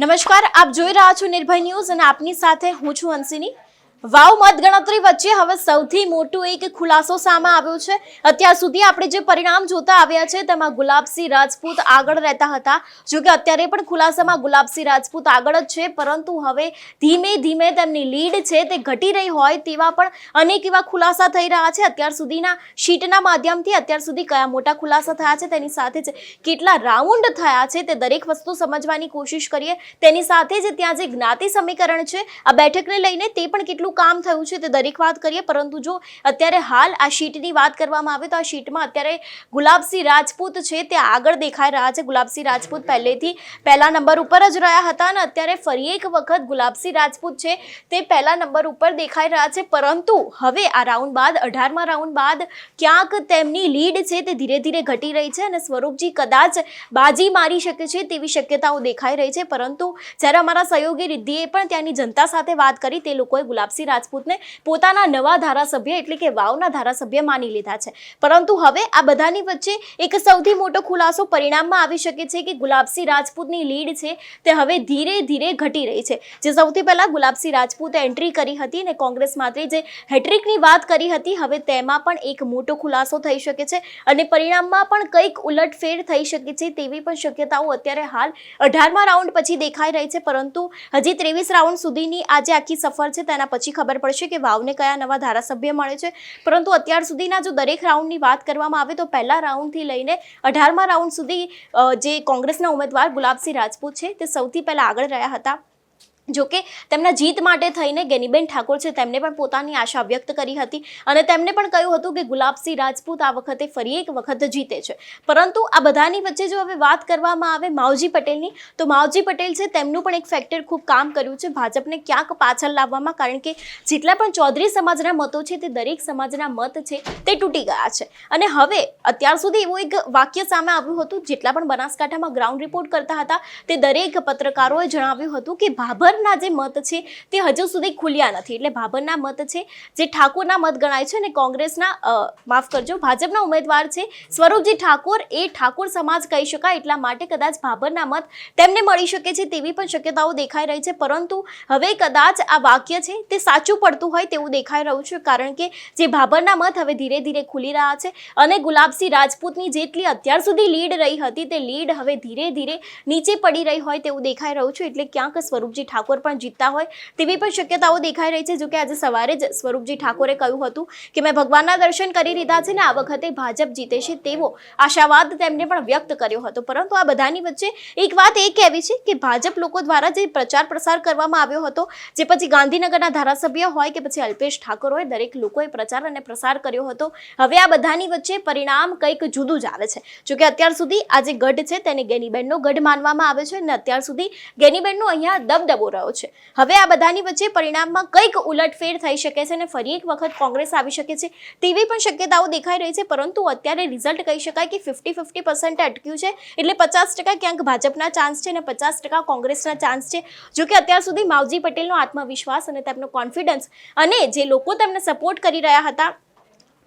નમસ્કાર, આપ જોઈ રહ્યા છો નિર્ભય ન્યૂઝ અને આપની સાથે હું છું હંસિની। વાવ મતગણતરી વચ્ચે હવે સૌથી મોટો એક ખુલાસો સામે આવ્યો છે। અત્યાર સુધી આપણે જે પરિણામ જોતા આવ્યા છે તેમાં ગુલાબસિંહ રાજપૂત આગળ રહેતા હતા, જો કે અત્યારે પણ ખુલાસામાં ગુલાબસિંહ રાજપૂત આગળ જ છે, પરંતુ હવે ધીમે ધીમે તેમની લીડ છે તે ઘટી રહી હોય તેવા પણ અનેક એવા ખુલાસા થઈ રહ્યા છે। અત્યાર સુધીના શીટના માધ્યમથી અત્યાર સુધી કયા મોટા ખુલાસા થયા છે તેની સાથે જ કેટલા રાઉન્ડ થયા છે તે દરેક વસ્તુ સમજવાની કોશિશ કરીએ। તેની સાથે જ ત્યાં જે જ્ઞાતિ સમીકરણ છે આ બેઠકને લઈને તે પણ કેટલું કામ થયું છે તે દરેક વાત કરીએ। પરંતુ જો અત્યારે હાલ આ શીટની વાત કરવામાં આવે તો આ શીટમાં અત્યારે ગુલાબસિંહ રાજપૂત છે તે આગળ દેખાઈ રહ્યા છે। ગુલાબસિંહ રાજપૂત પહેલેથી પહેલા નંબર ઉપર જ રહ્યા હતા અને અત્યારે ફરી એક વખત ગુલાબસિંહ રાજપૂત છે તે પહેલા નંબર ઉપર દેખાઈ રહ્યા છે, પરંતુ હવે આ રાઉન્ડ બાદ 18મા રાઉન્ડ બાદ ક્યાંક તેમની લીડ છે તે ધીરે ધીરે ઘટી રહી છે અને સ્વરૂપજી કદાચ બાજી મારી શકે છે તેવી શક્યતાઓ દેખાઈ રહી છે। પરંતુ જ્યારે અમારા સહયોગી રિદ્ધિએ પણ ત્યાંની જનતા સાથે વાત કરી, તે લોકોએ ગુલાબસિંહ રાજપૂતને પોતાના નવા ધારાસભ્ય એટલે કે વાવના ધારાસભ્ય માની લીધા છે। પરંતુ હવે આ બધાની વચ્ચે એક સૌથી મોટો ખુલાસો પરિણામમાં આવી શકે છે કે ગુલાબસિંહ રાજપૂતની લીડ છે તે હવે ધીરે ધીરે ઘટી રહી છે। જે સૌથી પહેલા ગુલાબસિંહ રાજપૂતે એન્ટ્રી કરી હતી અને કોંગ્રેસમાંથી જે હેટ્રિકની વાત કરી હતી, હવે તેમાં પણ એક મોટો ખુલાસો થઈ શકે છે અને પરિણામમાં પણ કંઈક ઉલટફેર થઈ શકે છે તેવી પણ શક્યતાઓ અત્યારે હાલ 18મા રાઉન્ડ પછી દેખાઈ રહી છે। પરંતુ હજી 23 રાઉન્ડ સુધીની આ જે આખી સફર છે તેના પછી ખબર પડશે કે વાવને કયા નવા ધારાસભ્ય મળે છે। પરંતુ અત્યાર સુધીના જો દરેક રાઉન્ડની વાત કરવામાં આવે તો પહેલા રાઉન્ડથી લઈને 18મા રાઉન્ડ સુધી જે કોંગ્રેસના ઉમેદવાર ગુલાબસિંહ રાજપૂત છે તે સૌથી પહેલા આગળ રહ્યા હતા। જો કે તેમના જીત માટે થઈને ગેનીબેન ઠાકોર છે તેમને પણ પોતાની આશા વ્યક્ત કરી હતી અને તેમણે પણ કહ્યું હતું કે ગુલાબસિંહ રાજપૂત આ વખતે ફરી એક વખત જીતે છે। પરંતુ આ બધાની વચ્ચે જો હવે વાત કરવામાં આવે માવજી પટેલની, તો માવજી પટેલ છે તેમનું પણ એક ફેક્ટર ખૂબ કામ કર્યું છે ભાજપને ક્યાંક પાછળ લાવવામાં, કારણ કે જેટલા પણ ચૌધરી સમાજના મતો છે તે દરેક સમાજના મત છે તે તૂટી ગયા છે। અને હવે અત્યાર સુધી એવું એક વાક્ય સામે આવ્યું હતું, જેટલા પણ બનાસકાંઠામાં ગ્રાઉન્ડ રિપોર્ટ કરતા હતા તે દરેક પત્રકારોએ જણાવ્યું હતું કે ભાભરના જે મત છે તે હજુ સુધી ખુલ્યા નથી। એટલે ભાભરના મત છે જે ઠાકોરના મત ગણાય છે અને કોંગ્રેસના માફ કરજો ભાજપના ઉમેદવાર છે સ્વરૂપજી ઠાકોર, એ ઠાકોર સમાજ કહી શકાય, એટલા માટે કદાચ ભાભરના મત તેમને મળી શકે છે તેવી પણ શક્યતાઓ દેખાઈ રહી છે। પરંતુ હવે કદાચ આ વાક્ય છે તે સાચું પડતું હોય તેવું દેખાઈ રહ્યું છે, કારણ કે જે ભાભરના મત હવે ધીરે ધીરે ખુલી રહ્યા છે અને ગુલાબસિંહ રાજપૂતની જેટલી અત્યાર સુધી લીડ રહી હતી તે લીડ હવે ધીરે ધીરે નીચે પડી રહી હોય તેવું દેખાઈ રહ્યું છે। એટલે ક્યાંક સ્વરૂપજી ઠાકોર પણ જીતતા હોય તેવી પણ શક્યતાઓ દેખાઈ રહી છે। જો કે આજે સવારે જ સ્વરૂપજી ઠાકોરે કહ્યું હતું કે મેં ભગવાનના દર્શન કરી લીધા છે ને આ વખતે ભાજપ જીતે છે તેવો આશાવાદ તેમને પણ વ્યક્ત કર્યો હતો। પરંતુ આ બધાની વચ્ચે એક વાત એ કહેવી છે કે ભાજપ લોકો દ્વારા જે પ્રચાર પ્રસાર કરવામાં આવ્યો હતો, જે પછી ગાંધીનગરના ધારાસભ્ય હોય કે પછી અલ્પેશ ઠાકોર હોય, દરેક લોકોએ પ્રચાર અને પ્રસાર કર્યો હતો। હવે આ બધાની વચ્ચે પરિણામ કંઈક જુદું જ આવે છે। જો કે અત્યાર સુધી આ જે ગઢ છે તેને ગેનીબેનનો ગઢ માનવામાં આવે છે અને અત્યાર સુધી ગેનીબેનનો અહીંયા દબદબો રહ્યો છે। હવે આ બધાની વચ્ચે પરિણામમાં કંઈક ઉલટફેર થઈ શકે છે અને ફરી એક વખત કોંગ્રેસ આવી શકે છે તેવી પણ શક્યતાઓ દેખાઈ રહી છે। પરંતુ અત્યારે રિઝલ્ટ કહી શકાય કે 50-50% અટક્યું છે, એટલે 50% ક્યાંક ભાજપના ચાન્સ છે અને 50% કોંગ્રેસના ચાન્સ છે। જો કે અત્યાર સુધી માવજી પટેલનો આત્મવિશ્વાસ અને તેમનો કોન્ફિડન્સ અને જે લોકો તેમને સપોર્ટ કરી રહ્યા હતા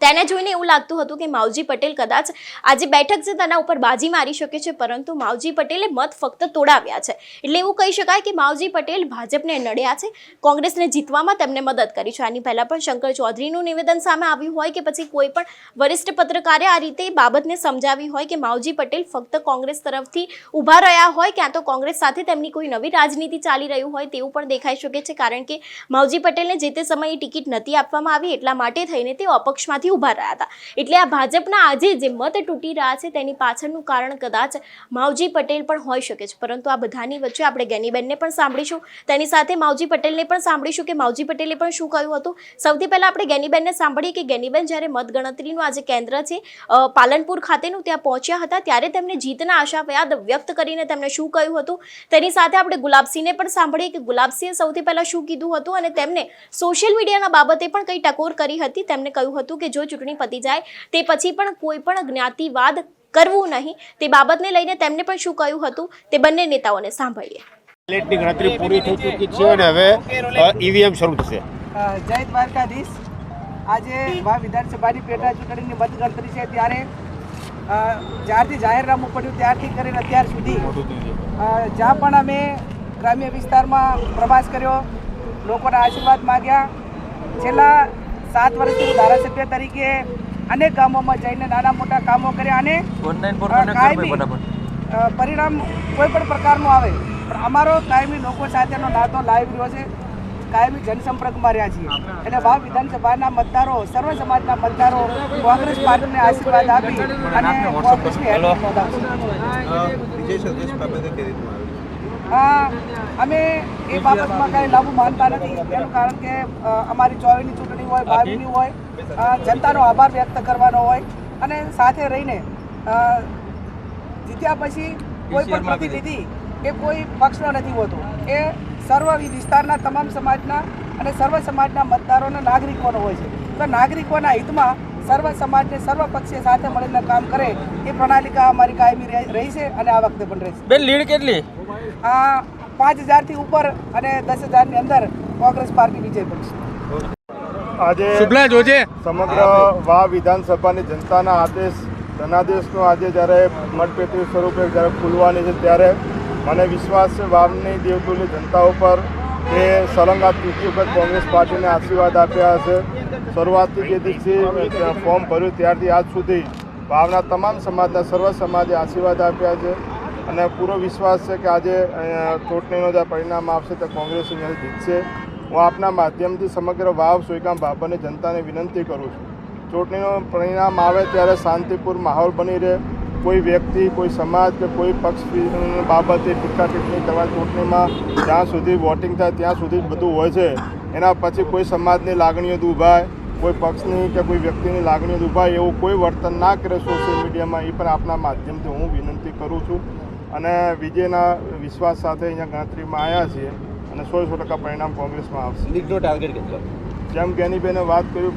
તેને જોઈને એવું લાગતું હતું કે માવજી પટેલ કદાચ આ જે બેઠક છે તેના ઉપર બાજી મારી શકે છે, પરંતુ માવજી પટેલે મત ફક્ત તોડાવ્યા છે। એટલે એવું કહી શકાય કે માવજી પટેલ ભાજપને નડ્યા છે, કોંગ્રેસને જીતવામાં તેમને મદદ કરી છે। આની પહેલા પણ શંકર ચૌધરીનું નિવેદન સામે આવ્યું હોય કે પછી કોઈ પણ વરિષ્ઠ પત્રકારે આ રીતે બાબતને સમજાવી હોય કે માવજી પટેલ ફક્ત કોંગ્રેસ તરફથી ઊભા રહ્યા હોય, ક્યાં તો કોંગ્રેસ સાથે તેમની કોઈ નવી રાજનીતિ ચાલી રહ્યું હોય તેવું પણ દેખાઈ શકે છે, કારણ કે માવજી પટેલને જે તે સમયે ટિકિટ નથી આપવામાં આવી એટલા માટે થઈને તેઓ અપક્ષમાંથી ઉભા રહ્યા હતા। એટલે આ ભાજપના આજે જે મત તૂટી રહ્યા છે તેની પાછળનું કારણ કદાચ માવજી પટેલ પણ હોઈ શકે છે। પરંતુ આ બધાની વચ્ચે આપણે ગેનીબેનને પણ સાંભળીશું, તેની સાથે માવજી પટેલને પણ સાંભળીશું કે માવજી પટેલે પણ શું કહ્યું હતું। સૌથી પહેલા આપણે ગેનીબેનને સાંભળીએ કે ગેનીબેન જ્યારે મતગણતરીનું આ જે કેન્દ્ર છે પાલનપુર ખાતેનું ત્યાં પહોંચ્યા હતા ત્યારે તેમને જીતના આશાવાદ વ્યક્ત કરીને તેમણે શું કહ્યું હતું। તેની સાથે આપણે ગુલાબસિંહને પણ સાંભળીએ કે ગુલાબસિંહે સૌથી પહેલા શું કીધું હતું અને તેમને સોશિયલ મીડિયાના બાબતે પણ કઈ ટકોર કરી હતી। તેમણે કહ્યું હતું કે જો ચૂંટણી પતી જાય તે પછી પણ કોઈ પણ જ્ઞાતિવાદ કરવું નહીં, તે બાબતને લઈને તેમણે પણ શું કહ્યું હતું તે બંને નેતાઓને સાંભળીએ। બેલેટની ગણતરી પૂરી થઈ ચૂકી છે અને હવે ઈવીએમ શરૂ થશે। જય દ્વારકાધીશ। આજે વાવ વિધાનસભાની પેટા ચૂંટણીની મતગણતરી છે ત્યારે જ્યારથી જાહેરનામું પડ્યું ત્યારથી કરીને અત્યાર સુધી જ્યાં પણ અમે ગ્રામ્ય વિસ્તારમાં પ્રવાસ કર્યો, લોકોના આશીર્વાદ માગ્યા. છેલ્લા 7 વર્ષથી હું ધારાસભ્ય તરીકે અનેક ગામોમાં જઈને નાના મોટા કામો કર્યા અને કાયમી પરિણામ કોઈ પણ પ્રકારનું આવે પણ અમારો કાયમી લોકો સાથેનો નાતો લાવી રહ્યો છે. કાયમી જનસંપર્કમાં રહ્યા છીએ. એટલે વાવ વિધાનસભાના મતદારો, સર્વ સમાજના મતદારો કોંગ્રેસ પાર્ટીને આશીર્વાદ આપી અને કોંગ્રેસની હેઠળ નોંધાવશે. અમે એ બાબતમાં કાંઈ લાભ માનતા નથી. એનું કારણ કે અમારી 24ની ચૂંટણી હોય, 22ની હોય, જનતાનો આભાર વ્યક્ત કરવાનો હોય અને સાથે રહીને જીત્યા પછી કોઈ પણ પ્રતિનિધિ એ કોઈ પક્ષનો નથી હોતો. એ સર્વ વિસ્તારના તમામ સમાજના અને સર્વ સમાજના મતદારોના નાગરિકોનો હોય છે. તો નાગરિકોના હિતમાં સર્વ સમાજને સર્વ પક્ષે સાથે મળીને કામ કરે એ પ્રણાલિકા અમારી કાયમી રહી છે અને આ વખતે પણ રહેશે. બેન, લીડ કેટલી? 5000થી ઉપર અને 10000ની અંદર કોંગ્રેસ પાર્ટી વિજય બનશે. આજે સમગ્ર વાવ વિધાનસભાની જનતાના જનાદેશનો આજે જ્યારે મતપેટી સ્વરૂપે જ્યારે ખુલવાની છે ત્યારે મને વિશ્વાસ છે વાવની દેવતુલ્ય જનતા ઉપર કે સળંગ આ ત્રીજી વખત કોંગ્રેસ પાર્ટીને આશીર્વાદ આપ્યા હશે. શરૂઆતથી જે દિવસે ફોર્મ ભર્યું ત્યારથી આજ સુધી વાવના તમામ સમાજના સર્વ સમાજે આશીર્વાદ આપ્યા છે અને પૂરો વિશ્વાસ છે કે આજે ચૂંટણીનો જે પરિણામ આવશે તે કોંગ્રેસ અહીંયાથી જીતશે. હું આપના માધ્યમથી સમગ્ર વાવ સુઈગામ બાબરની જનતાને વિનંતી કરું છું, ચૂંટણીનું પરિણામ આવે ત્યારે શાંતિપૂર્ણ માહોલ બની રહે. કોઈ વ્યક્તિ, કોઈ સમાજ કે કોઈ પક્ષ બાબતે ટીકા ટિપ્પણી કરવા ચૂંટણીમાં જ્યાં સુધી વોટિંગ થાય ત્યાં સુધી જ બધું હોય છે. એના પછી કોઈ સમાજની લાગણીઓ દુભાય, કોઈ પક્ષની કે કોઈ વ્યક્તિની લાગણીઓ દુભાય એવું કોઈ વર્તન ના કરે સોશિયલ મીડિયામાં, એ પણ આપના માધ્યમથી હું વિનંતી કરું છું. અને વિજયના વિશ્વાસ સાથે અહીંયા ગણતરીમાં આવ્યા છીએ અને 100% પરિણામ કોંગ્રેસમાં આવશે. લીડનો ટાર્ગેટ કેટલો? જેમ જ્ઞાનીબેને વાત કર્યું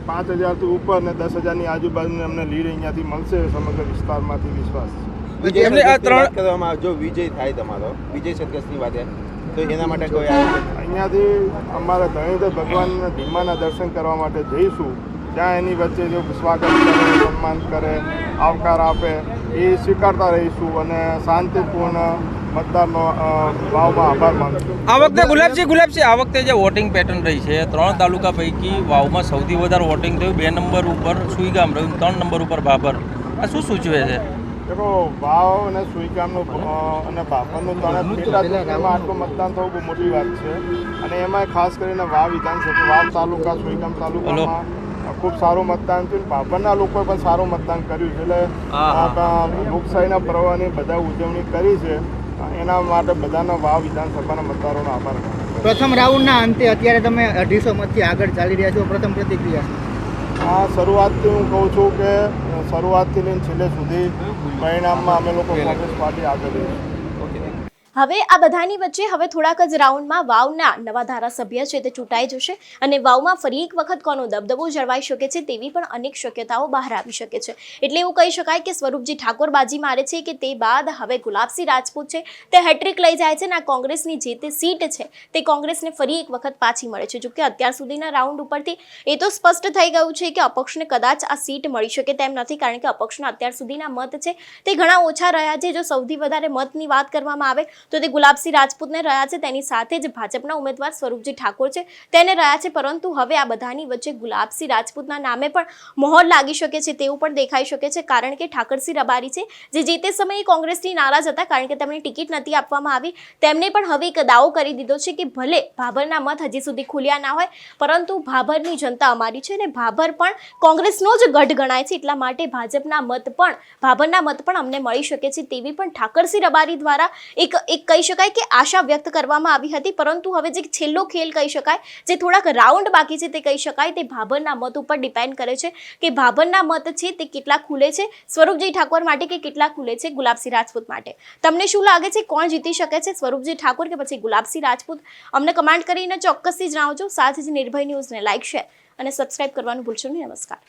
5000થી ઉપર ને 10000ની આજુબાજુની અમને લીડ અહીંયાથી મળશે. સમગ્ર વિસ્તારમાંથી વિશ્વાસ જો વિજય થાય તમારો, વિજય સદગતની વાત તો એના માટે કોઈ અહીંયાથી અમારે ધણીધર ભગવાન ધીમાના દર્શન કરવા માટે જઈશું. ત્યાં એની વચ્ચે જો સ્વાગત કરે, સન્માન કરે, આવકાર આપે એ સ્વીકારતા રહીશું અને શાંતિપૂર્ણ મતદારનો વાવમાં આભાર માનશું. આ વખતે ગુલાબજી આ વખતે જે વોટિંગ પેટર્ન રહી છે, 3 તાલુકા પૈકી વાવમાં સૌથી વધારે વોટિંગ થયું. 2 નંબર ઉપર સુઈગામ રહ્યું, 3 નંબર ઉપર ભાભર. આ શું સૂચવે છે? દેખો, વાવ અને સુઈગામનું અને ભાભરનું ત્રણે પેટા ચૂંટણીમાં આટલું મતદાન થવું બહુ મોટી વાત છે અને એમાં ખાસ કરીને વાવ વિધાનસભા, વાવ તાલુકા, સુઈગામ તાલુકામાં ખૂબ સારું મતદાન થયું. ભાભરના લોકોએ પણ સારું મતદાન કર્યું છે. એટલે લોકશાહીના પર્વની બધા ઉજવણી કરી છે. એના માટે બધાનો વાવ વિધાનસભાના મતદારોનો આભાર. પ્રથમ રાઉન્ડના અંતે અત્યારે તમે 250 મતથી આગળ ચાલી રહ્યા છો. પ્રથમ પ્રતિક્રિયા? શરૂઆતથી હું કહું છું કે શરૂઆતથી લઈને છેલ્લે સુધી પરિણામમાં અમે લોકો કોંગ્રેસ પાર્ટી આગળ રહીશું. હવે આ બધાની વચ્ચે હવે થોડાક જ રાઉન્ડમાં વાવના નવા ધારાસભ્ય છે તે ચૂંટાઈ જશે અને વાવમાં ફરી એક વખત કોનો દબદબો જળવાઈ શકે છે તેવી પણ અનેક શક્યતાઓ બહાર આવી શકે છે. એટલે એવું કહી શકાય કે સ્વરૂપજી ઠાકોર બાજી મારે છે કે તે બાદ હવે ગુલાબસિંહ રાજપૂત છે તે હેટ્રિક લઈ જાય છે અને આ કોંગ્રેસની જે તે સીટ છે તે કોંગ્રેસને ફરી એક વખત પાછી મળે છે. જોકે અત્યાર સુધીના રાઉન્ડ ઉપરથી એ તો સ્પષ્ટ થઈ ગયું છે કે અપક્ષને કદાચ આ સીટ મળી શકે તેમ નથી, કારણ કે અપક્ષના અત્યાર સુધીના મત છે તે ઘણા ઓછા રહ્યા છે. જો સૌથી વધારે મતની વાત કરવામાં આવે તો તે ગુલાબસિંહ રાજપૂતને રહ્યા છે, તેની સાથે જ ભાજપના ઉમેદવાર સ્વરૂપજી ઠાકોર છે તેને રહ્યા છે. પરંતુ હવે આ બધાની વચ્ચે ગુલાબસિંહ રાજપૂતના નામે પણ મોહર લાગી શકે છે તેવું પણ દેખાઈ શકે છે, કારણ કે ઠાકરસિંહ રબારી છે જે તે સમયે કોંગ્રેસથી નારાજ હતા કારણ કે તેમને ટિકિટ નથી આપવામાં આવી. તેમને પણ હવે એક દાવો કરી દીધો છે કે ભલે ભાભરના મત હજી સુધી ખુલ્યા ના હોય પરંતુ ભાભરની જનતા અમારી છે અને ભાભર પણ કોંગ્રેસનો જ ગઢ ગણાય છે, એટલા માટે ભાજપના મત પણ, ભાભરના મત પણ અમને મળી શકે છે તેવી પણ ઠાકરસિંહ રબારી દ્વારા એક કહી શકાય કે આશા વ્યક્ત કરવામાં આવી હતી. પરંતુ હવે જે છેલ્લો ખેલ કહી શકાય, જે થોડાક રાઉન્ડ બાકી છે તે કહી શકાય તે ભાભરના મત ઉપર ડિપેન્ડ કરે છે કે ભાભરના મત છે તે કેટલા ખુલે છે સ્વરૂપજી ઠાકોર માટે કે કેટલા ખુલે છે ગુલાબસિંહ રાજપૂત માટે. તમને શું લાગે છે કોણ જીતી શકે છે, સ્વરૂપજી ઠાકોર કે પછી ગુલાબસિંહ રાજપૂત? અમને કમેન્ટ કરીને ચોક્કસથી જણાવજો. સાથે જ નિર્ભય ન્યૂઝને લાઇક, શેર અને સબસ્ક્રાઇબ કરવાનું ભૂલશો નહીં. નમસ્કાર.